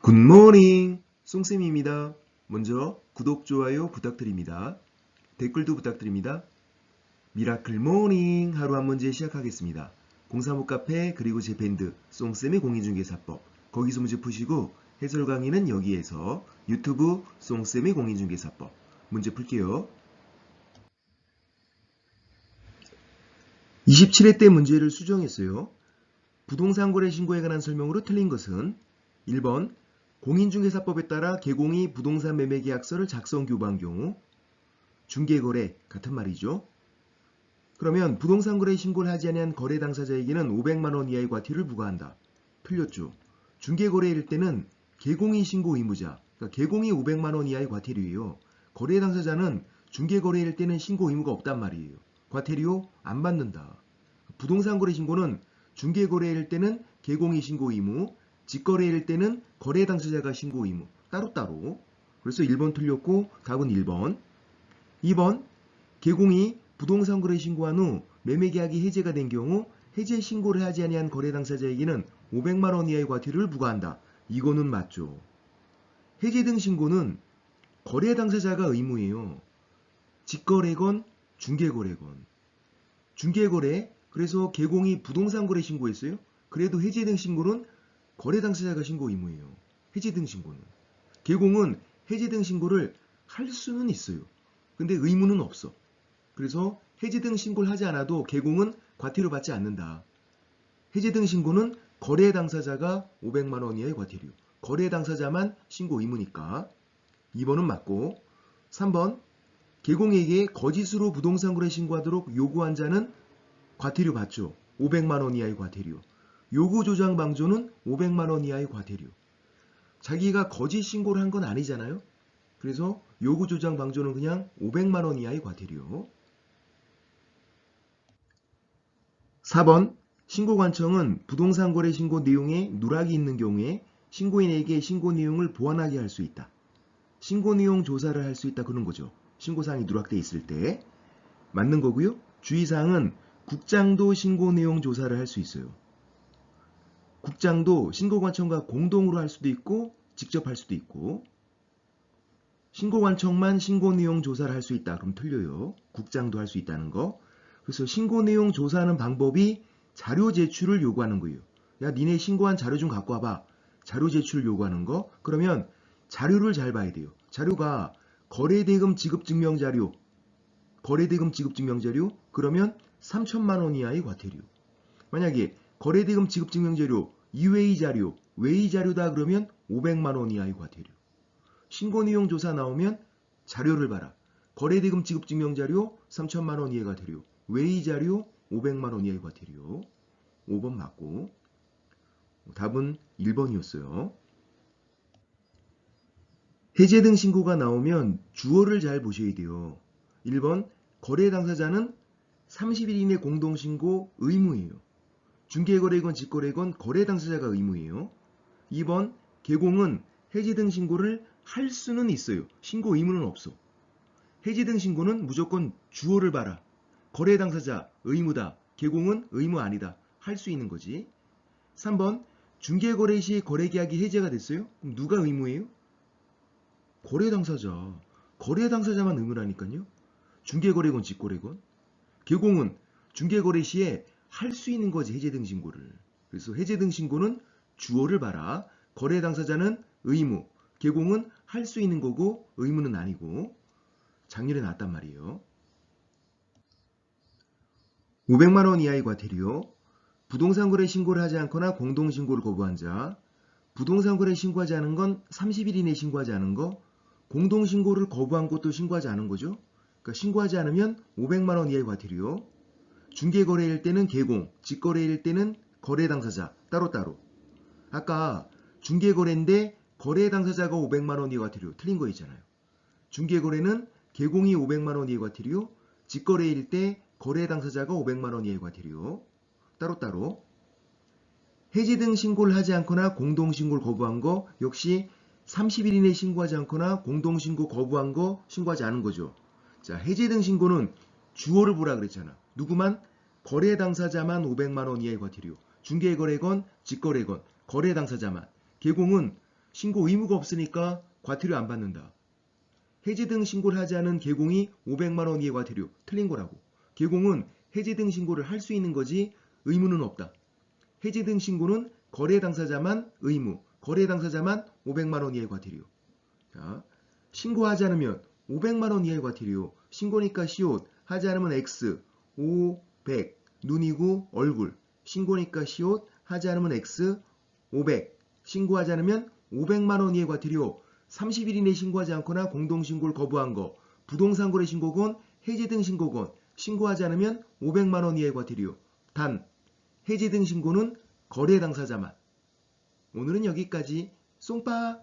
굿모닝! 송쌤입니다. 먼저 구독, 좋아요 부탁드립니다. 댓글도 부탁드립니다. 미라클 모닝 하루 한 문제 시작하겠습니다. 035 카페 그리고 제 밴드 송쌤의 공인중개사법 거기서 문제 푸시고 해설 강의는 여기에서 유튜브 송쌤의 공인중개사법 문제 풀게요. 27회 때 문제를 수정했어요. 부동산 거래 신고에 관한 설명으로 틀린 것은 1번 공인중개사법에 따라 개공이 부동산 매매 계약서를 작성 교부한 경우 중개거래 같은 말이죠. 그러면 부동산 거래 신고를 하지 않은 거래 당사자에게는 500만 원 이하의 과태료를 부과한다. 틀렸죠. 중개거래일 때는 개공이 신고 의무자, 그러니까 개공이 500만 원 이하의 과태료예요. 거래 당사자는 중개거래일 때는 신고 의무가 없단 말이에요. 과태료 안 받는다. 부동산 거래 신고는 중개거래일 때는 개공이 신고 의무, 직거래일 때는 거래 당사자가 신고 의무 따로따로. 그래서 1번 틀렸고 답은 1번. 2번 개공이 부동산 거래 신고한 후 매매 계약이 해제가 된 경우 해제 신고를 하지 아니한 거래 당사자에게는 500만 원 이하의 과태료를 부과한다. 이거는 맞죠. 해제 등 신고는 거래 당사자가 의무예요. 직거래건 중개거래건. 중개거래 그래서 개공이 부동산 거래 신고했어요. 그래도 해제 등 신고는 거래 당사자가 신고 의무예요. 해제 등 신고는. 개공은 해제 등 신고를 할 수는 있어요. 근데 의무는 없어. 그래서 해제 등 신고를 하지 않아도 개공은 과태료 받지 않는다. 해제 등 신고는 거래 당사자가 500만 원 이하의 과태료. 거래 당사자만 신고 의무니까. 2번은 맞고. 3번 개공에게 거짓으로 부동산 거래 신고하도록 요구한 자는 과태료 받죠. 500만 원 이하의 과태료. 요구 조장 방조는 500만 원 이하의 과태료. 자기가 거짓 신고를 한 건 아니잖아요. 그래서 요구 조장 방조는 그냥 500만 원 이하의 과태료. 4번 신고관청은 부동산 거래 신고 내용에 누락이 있는 경우에 신고인에게 신고 내용을 보완하게 할 수 있다. 신고 내용 조사를 할 수 있다 그런 거죠. 신고사항이 누락돼 있을 때. 맞는 거고요. 주의사항은 국장도 신고 내용 조사를 할 수 있어요. 국장도 신고관청과 공동으로 할 수도 있고 직접 할 수도 있고. 신고관청만 신고 내용 조사를 할 수 있다. 그럼 틀려요. 국장도 할 수 있다는 거. 그래서 신고 내용 조사하는 방법이 자료 제출을 요구하는 거예요. 야, 니네 신고한 자료 좀 갖고 와봐. 자료 제출을 요구하는 거. 그러면 자료를 잘 봐야 돼요. 자료가 거래대금 지급증명자료, 거래대금 지급증명자료 그러면 3천만 원 이하의 과태료. 만약에 거래대금 지급증명자료 이외의 자료, 외의 자료다 그러면 500만 원 이하의 과태료. 신고내용 조사 나오면 자료를 봐라. 거래대금 지급증명자료 3천만 원 이하의 과태료. 외의 자료 500만 원 이하의 과태료. 5번 맞고. 답은 1번이었어요. 해제 등 신고가 나오면 주어를 잘 보셔야 돼요. 1번 거래 당사자는 30일 이내 공동신고 의무예요. 중개거래건 직거래건 거래 당사자가 의무예요. 2번 개공은 해지 등 신고를 할 수는 있어요. 신고 의무는 없어. 해지 등 신고는 무조건 주어를 봐라. 거래 당사자 의무다. 개공은 의무 아니다. 할 수 있는 거지. 3번 중개거래 시 거래계약이 해제가 됐어요. 그럼 누가 의무예요? 거래 당사자. 거래 당사자만 의무라니까요. 중개거래건 직거래건. 개공은 중개거래 시에 할 수 있는 거지. 해제 등 신고를. 그래서 해제 등 신고는 주어를 봐라. 거래 당사자는 의무. 개공은 할 수 있는 거고 의무는 아니고. 작년에 나왔단 말이에요. 500만 원 이하의 과태료. 부동산 거래 신고를 하지 않거나 공동 신고를 거부한 자. 부동산 거래 신고하지 않은 건 30일 이내 신고하지 않은 거. 공동 신고를 거부한 것도 신고하지 않은 거죠. 그러니까 신고하지 않으면 500만 원 이하의 과태료. 중개거래일 때는 개공, 직거래일 때는 거래 당사자 따로따로. 아까 중개거래인데 거래 당사자가 500만 원 이하의 과태료 틀린 거 있잖아요. 중개거래는 개공이 500만 원 이하의 과태료, 직거래일 때 거래 당사자가 500만 원 이하의 과태료 따로따로. 해지 등 신고를 하지 않거나 공동신고를 거부한 거 역시 30일 이내 신고하지 않거나 공동신고 거부한 거 신고하지 않은 거죠. 자, 해지 등 신고는 주어를 보라 그랬잖아. 누구만? 거래 당사자만 500만 원 이하의 과태료. 중개거래건 직거래건 거래 당사자만. 개공은 신고 의무가 없으니까 과태료 안 받는다. 해지 등 신고를 하지 않은 개공이 500만 원 이하의 과태료. 틀린 거라고. 개공은 해지 등 신고를 할 수 있는 거지 의무는 없다. 해지 등 신고는 거래 당사자만 의무, 거래 당사자만 500만 원 이하의 과태료. 자, 신고하지 않으면 500만 원 이하의 과태료. 신고니까 시옷, 하지 않으면 X, 500, 눈이고 얼굴. 신고니까 시옷, 하지 않으면 X, 500. 신고하지 않으면 500만 원 이하의 과태료. 30일 이내 신고하지 않거나 공동신고를 거부한 거. 부동산 거래 신고건, 해지 등 신고건. 신고하지 않으면 500만 원 이하의 과태료. 단, 해지 등 신고는 거래 당사자만. 오늘은 여기까지. 쏨빠!